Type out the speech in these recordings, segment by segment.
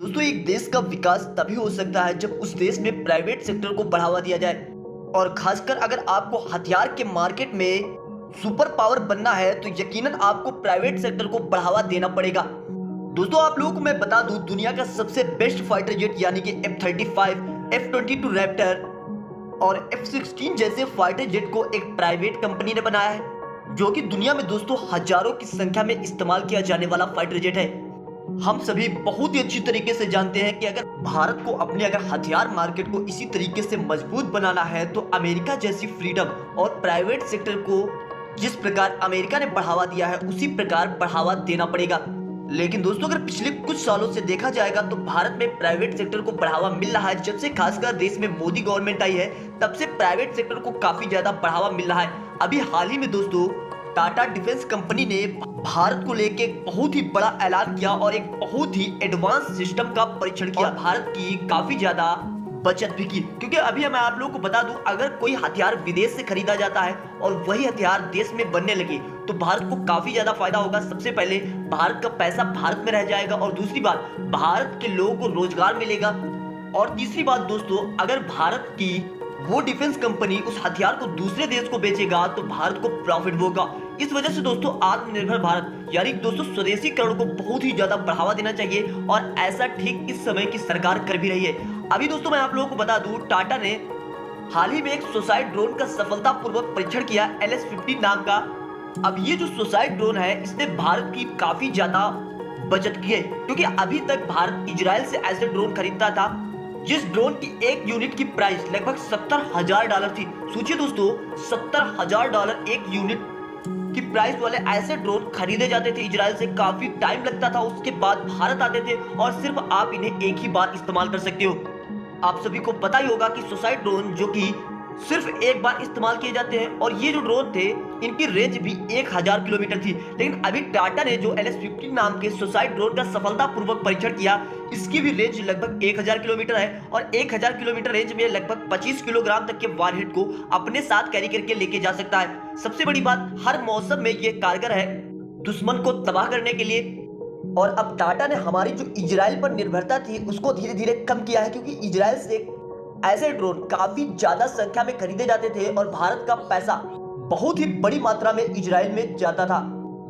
दोस्तों एक देश का विकास तभी हो सकता है जब उस देश में प्राइवेट सेक्टर को बढ़ावा दिया जाए। और खासकर अगर आपको हथियार के मार्केट में सुपर पावर बनना है तो यकीनन आपको प्राइवेट सेक्टर को बढ़ावा देना पड़ेगा। दोस्तों आप लोगों को मैं बता दूं, दुनिया का सबसे बेस्ट फाइटर जेट यानी कि F-35, F-22 रैप्टर और F-16 जैसे फाइटर जेट को एक प्राइवेट कंपनी ने बनाया है, जो कि दुनिया में दोस्तों हजारों की संख्या में इस्तेमाल किया जाने वाला फाइटर जेट है। हम सभी बहुत ही अच्छी तरीके से जानते हैं कि अगर भारत को अपने हथियार मार्केट को इसी तरीके से मजबूत बनाना है तो अमेरिका जैसी फ्रीडम और प्राइवेट सेक्टर को जिस प्रकार अमेरिका ने बढ़ावा दिया है उसी प्रकार बढ़ावा देना पड़ेगा। लेकिन दोस्तों अगर पिछले कुछ सालों से देखा जाएगा तो भारत में प्राइवेट सेक्टर को बढ़ावा मिल रहा है। जब से खासकर देश में मोदी गवर्नमेंट आई है तब से प्राइवेट सेक्टर को काफी ज्यादा बढ़ावा मिल रहा है। अभी हाल ही में दोस्तों टाटा डिफेंस कंपनी ने भारत को लेकर एक बहुत ही बड़ा ऐलान किया और एक बहुत ही एडवांस सिस्टम का परीक्षण किया। भारत की काफी ज्यादा बचत भी की, क्योंकि अभी मैं आप लोगों को बता दूं, अगर कोई हथियार विदेश से खरीदा जाता है और वही हथियार देश में बनने लगे तो भारत को काफी ज्यादा फायदा होगा। सबसे पहले भारत का पैसा भारत में रह जाएगा और दूसरी बात भारत के लोगों को रोजगार मिलेगा। और तीसरी बात दोस्तों, अगर भारत की वो डिफेंस कंपनी उस हथियार को दूसरे देश को बेचेगा तो भारत को प्रॉफिट होगा। इस वजह से दोस्तों आत्मनिर्भर भारत यानी दोस्तों स्वदेशीकरण को बहुत ही ज्यादा बढ़ावा देना चाहिए और ऐसा ठीक इस समय की सरकार कर भी रही है। अभी दोस्तों मैं आप लोगों को बता दूं, टाटा ने हाल ही में एक सुसाइड ड्रोन का सफलतापूर्वक परीक्षण किया LS-50 नाम का। अब ये जो सुसाइड ड्रोन है इसने भारत की काफी ज्यादा बचत की है, क्योंकि अभी तक भारत इजराइल से ऐसे ड्रोन खरीदता था जिस ड्रोन की एक यूनिट की प्राइस लगभग $70,000 थी। सोचिए दोस्तों, $70,000 एक यूनिट की प्राइस वाले ऐसे ड्रोन खरीदे जाते थे इजराइल से। काफी टाइम लगता था, उसके बाद भारत आते थे और सिर्फ आप इन्हें एक ही बार इस्तेमाल कर सकते हो। आप सभी को पता ही होगा कि सुसाइड ड्रोन जो कि सिर्फ एक बार इस्तेमाल किए जाते हैं और ये जो ड्रोन थे इनकी रेंज भी 1000 किलोमीटर थी। लेकिन अभी टाटा ने जो LS-50 नाम के सुसाइड ड्रोन का सफलतापूर्वक परीक्षण किया, इसकी भी रेंज लगभग 1000 किलोमीटर है और 1000 किलोमीटर रेंज में लगभग 25 किलोग्राम तक के वारहेड को अपने साथ कैरी करके लेके जा सकता है। सबसे बड़ी बात, हर मौसम में ये कारगर है दुश्मन को तबाह करने के लिए। और अब टाटा ने हमारी जो इजराइल पर निर्भरता थी उसको धीरे धीरे कम किया है, क्योंकि इजराइल से ऐसे ड्रोन काफी ज्यादा संख्या में खरीदे जाते थे और भारत का पैसा बहुत ही बड़ी मात्रा में इजराइल में जाता था।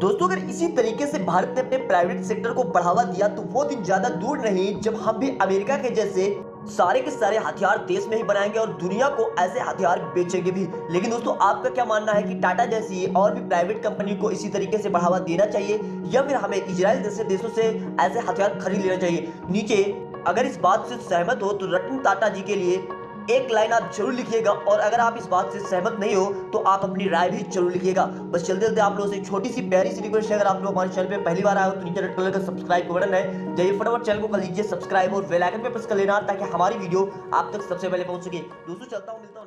दोस्तों अगर इसी तरीके से भारत ने अपने प्राइवेट सेक्टर को बढ़ावा दिया तो वो दिन ज्यादा दूर नहीं जब हम भी अमेरिका के जैसे सारे के सारे हथियार देश में ही बनाएंगे और दुनिया को ऐसे हथियार बेचेंगे भी। लेकिन दोस्तों आपका क्या मानना है कि टाटा जैसी और भी प्राइवेट कंपनी को इसी तरीके से बढ़ावा देना चाहिए या फिर हमें इजराइल जैसे देशों से ऐसे हथियार खरीद लेना चाहिए? नीचे अगर इस बात से सहमत हो तो रतन टाटा जी के लिए एक लाइन आप जरूर लिखिएगा, और अगर आप इस बात से सहमत नहीं हो तो आप अपनी राय भी जरूर लिखिएगा। बस चलते चलते आप लोगों से छोटी सी प्यारी सी रिक्वेस्ट है, अगर आप लोग हमारे चैनल पे पहली बार आए हो तो नीचे रेड कलर का सब्सक्राइब बटन है, जाइए फटाफट चैनल को कर लीजिए सब्सक्राइब और बेल आइकन पे प्रेस कर लेना ताकि हमारी वीडियो आप तक सबसे पहले पहुंच सके। दोस्तों चलता हूं, मिलता हूं।